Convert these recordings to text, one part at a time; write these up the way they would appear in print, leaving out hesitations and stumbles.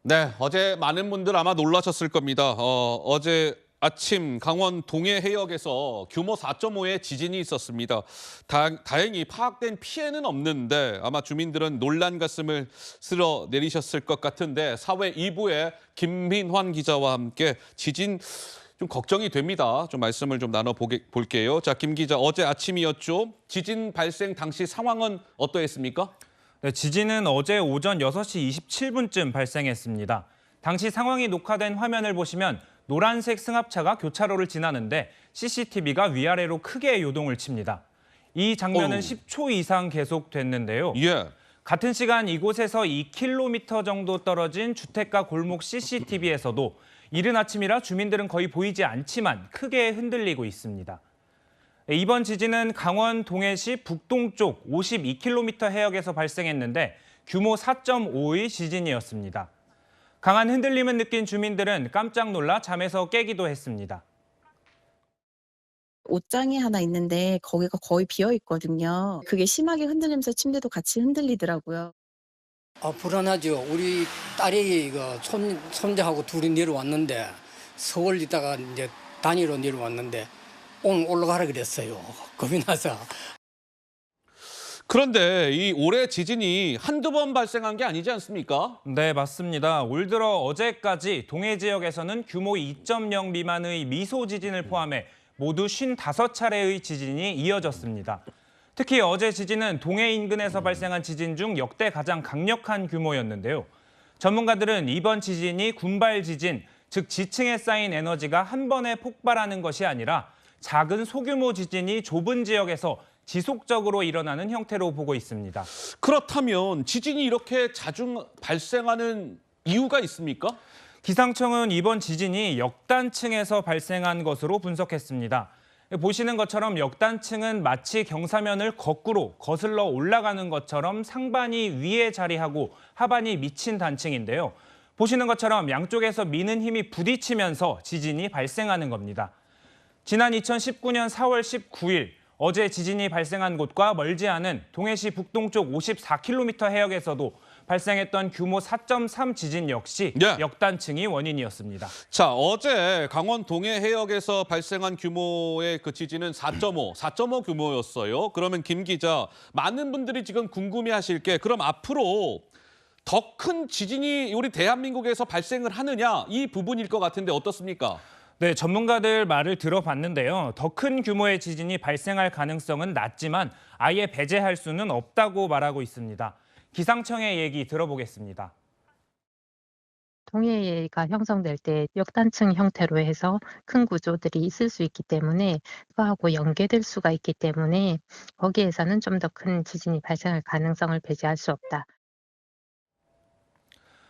네, 어제 많은 분들 아마 놀라셨을 겁니다. 어제 아침 강원 동해 해역에서 규모 4.5의 지진이 있었습니다. 다행히 파악된 피해는 없는데 아마 주민들은 놀란 가슴을 쓸어 내리셨을 것 같은데 사회 2부에 김민환 기자와 함께 지진 좀 걱정이 됩니다. 좀 말씀을 좀 나눠볼게요. 자, 김 기자, 어제 아침이었죠. 지진 발생 당시 상황은 어떠했습니까? 네, 지진은 어제 오전 6시 27분쯤 발생했습니다. 당시 상황이 녹화된 화면을 보시면 노란색 승합차가 교차로를 지나는데 CCTV가 위아래로 크게 요동을 칩니다. 이 장면은 10초 이상 계속됐는데요. 예. 같은 시간 이곳에서 2km 정도 떨어진 주택가 골목 CCTV에서도 이른 아침이라 주민들은 거의 보이지 않지만 크게 흔들리고 있습니다. 이번 지진은 강원 동해시 북동쪽 52km 해역에서 발생했는데 규모 4.5의 지진이었습니다. 강한 흔들림을 느낀 주민들은 깜짝 놀라 잠에서 깨기도 했습니다. 옷장이 하나 있는데 거기가 거의 비어 있거든요. 그게 심하게 흔들리면서 침대도 같이 흔들리더라고요. 불안하죠. 우리 딸이 손자하고 둘이 내려왔는데 서울 있다가 이제 단위로 내려왔는데 오늘 올라가라 그랬어요. 겁이 나서. 그런데 이 올해 지진이 한두 번 발생한 게 아니지 않습니까? 네, 맞습니다. 올 들어 어제까지 동해 지역에서는 규모 2.0 미만의 미소 지진을 포함해 모두 55차례의 지진이 이어졌습니다. 특히 어제 지진은 동해 인근에서 발생한 지진 중 역대 가장 강력한 규모였는데요. 전문가들은 이번 지진이 군발 지진, 즉 지층에 쌓인 에너지가 한 번에 폭발하는 것이 아니라 작은 소규모 지진이 좁은 지역에서 지속적으로 일어나는 형태로 보고 있습니다. 그렇다면 지진이 이렇게 자주 발생하는 이유가 있습니까? 기상청은 이번 지진이 역단층에서 발생한 것으로 분석했습니다. 보시는 것처럼 역단층은 마치 경사면을 거꾸로 거슬러 올라가는 것처럼 상반이 위에 자리하고 하반이 미친 단층인데요. 보시는 것처럼 양쪽에서 미는 힘이 부딪히면서 지진이 발생하는 겁니다. 지난 2019년 4월 19일 어제 지진이 발생한 곳과 멀지 않은 동해시 북동쪽 54km 해역에서도 발생했던 규모 4.3 지진 역시 역단층이 원인이었습니다. 자, 어제 강원 동해 해역에서 발생한 규모의 그 지진은 4.5 규모였어요. 그러면 김 기자, 많은 분들이 지금 궁금해하실 게 그럼 앞으로 더 큰 지진이 우리 대한민국에서 발생을 하느냐 이 부분일 것 같은데 어떻습니까? 네, 전문가들 말을 들어봤는데요. 더 큰 규모의 지진이 발생할 가능성은 낮지만 아예 배제할 수는 없다고 말하고 있습니다. 기상청의 얘기 들어보겠습니다. 동해가 형성될 때 역단층 형태로 해서 큰 구조들이 있을 수 있기 때문에 그거하고 연계될 수가 있기 때문에 거기에서는 좀 더 큰 지진이 발생할 가능성을 배제할 수 없다.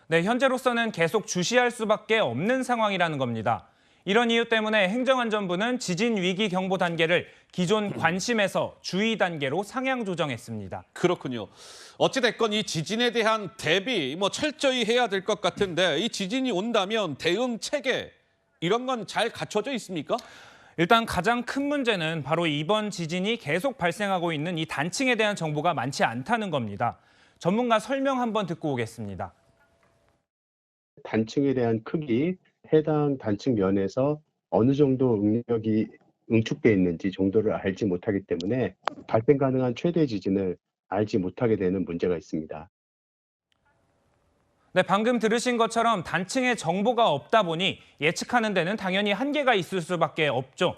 네, 현재로서는 계속 주시할 수밖에 없는 상황이라는 겁니다. 이런 이유 때문에 행정안전부는 지진 위기 경보 단계를 기존 관심에서 주의 단계로 상향 조정했습니다. 그렇군요. 어찌 됐건 이 지진에 대한 대비 철저히 해야 될 것 같은데 이 지진이 온다면 대응 체계 이런 건 잘 갖춰져 있습니까? 일단 가장 큰 문제는 바로 이번 지진이 계속 발생하고 있는 이 단층에 대한 정보가 많지 않다는 겁니다. 전문가 설명 한번 듣고 오겠습니다. 단층에 대한 크기, 해당 단층 면에서 어느 정도 응력이 응축돼 있는지 정도를 알지 못하기 때문에 발생 가능한 최대 지진을 알지 못하게 되는 문제가 있습니다. 네, 방금 들으신 것처럼 단층에 정보가 없다 보니 예측하는 데는 당연히 한계가 있을 수밖에 없죠.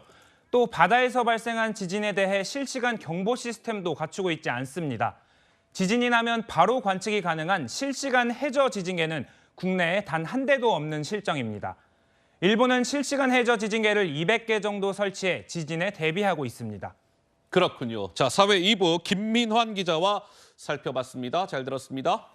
또 바다에서 발생한 지진에 대해 실시간 경보 시스템도 갖추고 있지 않습니다. 지진이 나면 바로 관측이 가능한 실시간 해저 지진계는 국내에 단 한 대도 없는 실정입니다. 일본은 실시간 해저 지진계를 200개 정도 설치해 지진에 대비하고 있습니다. 그렇군요. 자, 사회 2부 김민환 기자와 살펴봤습니다. 잘 들었습니다.